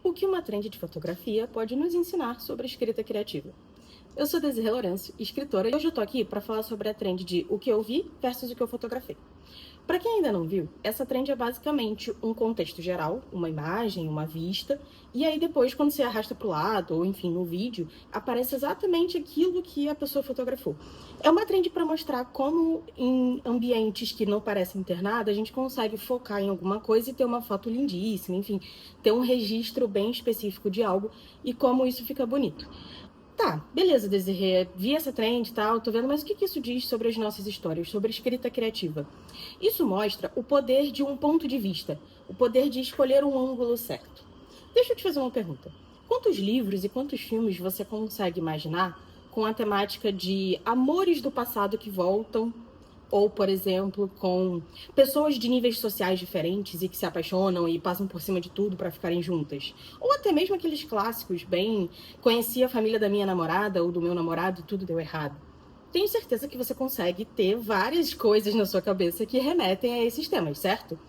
O que uma trend de fotografia pode nos ensinar sobre a escrita criativa? Eu sou Desirê Lourenço, escritora, e hoje eu tô aqui para falar sobre a trend de o que eu vi versus o que eu fotografei. Para quem ainda não viu, essa trend é basicamente um contexto geral, uma imagem, uma vista, e aí depois, quando você arrasta para o lado, ou enfim, no vídeo, aparece exatamente aquilo que a pessoa fotografou. É uma trend para mostrar como em ambientes que não parecem ter nada, a gente consegue focar em alguma coisa e ter uma foto lindíssima, enfim, ter um registro bem específico de algo e como isso fica bonito. Tá, beleza, Desirê, vi essa trend e tal, tô vendo, mas o que isso diz sobre as nossas histórias, sobre a escrita criativa? Isso mostra o poder de um ponto de vista, o poder de escolher um ângulo certo. Deixa eu te fazer uma pergunta. Quantos livros e quantos filmes você consegue imaginar com a temática de amores do passado que voltam, ou, por exemplo, com pessoas de níveis sociais diferentes e que se apaixonam e passam por cima de tudo para ficarem juntas? Ou até mesmo aqueles clássicos, bem, conheci a família da minha namorada ou do meu namorado e tudo deu errado. Tenho certeza que você consegue ter várias coisas na sua cabeça que remetem a esses temas, certo?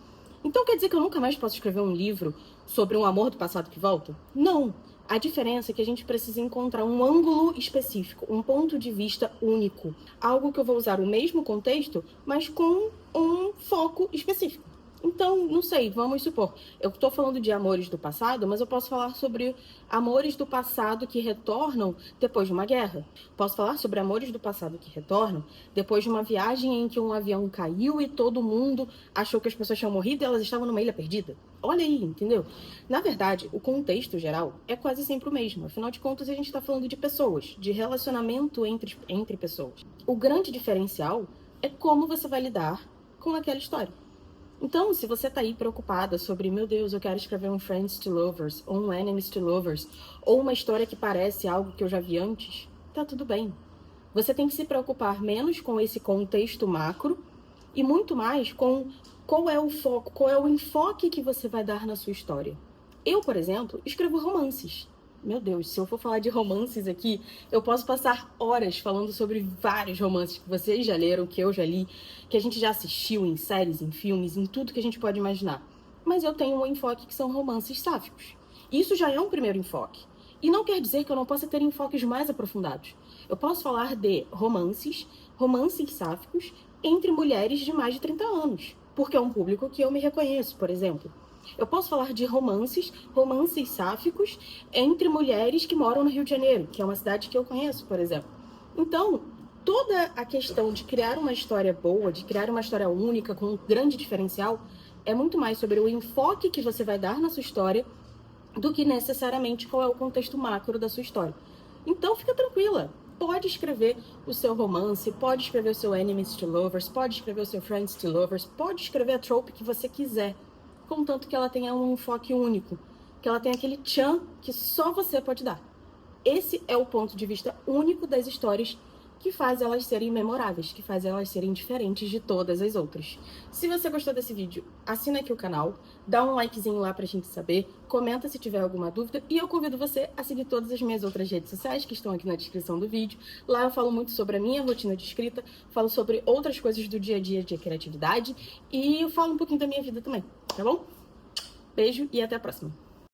Então quer dizer que eu nunca mais posso escrever um livro sobre um amor do passado que volta? Não! A diferença é que a gente precisa encontrar um ângulo específico, um ponto de vista único. Algo que eu vou usar o mesmo contexto, mas com um foco específico. Então, não sei, vamos supor, eu estou falando de amores do passado, mas eu posso falar sobre amores do passado que retornam depois de uma guerra. Posso falar sobre amores do passado que retornam depois de uma viagem em que um avião caiu e todo mundo achou que as pessoas tinham morrido e elas estavam numa ilha perdida. Olha aí, entendeu? Na verdade, o contexto geral é quase sempre o mesmo. Afinal de contas, a gente está falando de pessoas, de relacionamento entre pessoas. O grande diferencial é como você vai lidar com aquela história. Então, se você tá aí preocupada sobre, meu Deus, eu quero escrever um Friends to Lovers, ou um Enemies to Lovers, ou uma história que parece algo que eu já vi antes, tá tudo bem. Você tem que se preocupar menos com esse contexto macro e muito mais com qual é o foco, qual é o enfoque que você vai dar na sua história. Eu, por exemplo, escrevo romances. Meu Deus, se eu for falar de romances aqui, eu posso passar horas falando sobre vários romances que vocês já leram, que eu já li, que a gente já assistiu em séries, em filmes, em tudo que a gente pode imaginar. Mas eu tenho um enfoque que são romances sáficos. Isso já é um primeiro enfoque. E não quer dizer que eu não possa ter enfoques mais aprofundados. Eu posso falar de romances sáficos entre mulheres de mais de 30 anos, porque é um público que eu me reconheço, por exemplo. Eu posso falar de romances sáficos entre mulheres que moram no Rio de Janeiro, que é uma cidade que eu conheço, por exemplo. Então, toda a questão de criar uma história boa, de criar uma história única, com um grande diferencial, é muito mais sobre o enfoque que você vai dar na sua história do que necessariamente qual é o contexto macro da sua história. Então, fica tranquila. Pode escrever o seu romance, pode escrever o seu Enemies to Lovers, pode escrever o seu Friends to Lovers, pode escrever a trope que você quiser, contanto que ela tenha um enfoque único, que ela tenha aquele tchan que só você pode dar. Esse é o ponto de vista único das histórias que faz elas serem memoráveis, que faz elas serem diferentes de todas as outras. Se você gostou desse vídeo, assina aqui o canal, dá um likezinho lá pra gente saber, comenta se tiver alguma dúvida e eu convido você a seguir todas as minhas outras redes sociais que estão aqui na descrição do vídeo. Lá eu falo muito sobre a minha rotina de escrita, falo sobre outras coisas do dia a dia de criatividade e eu falo um pouquinho da minha vida também, tá bom? Beijo e até a próxima!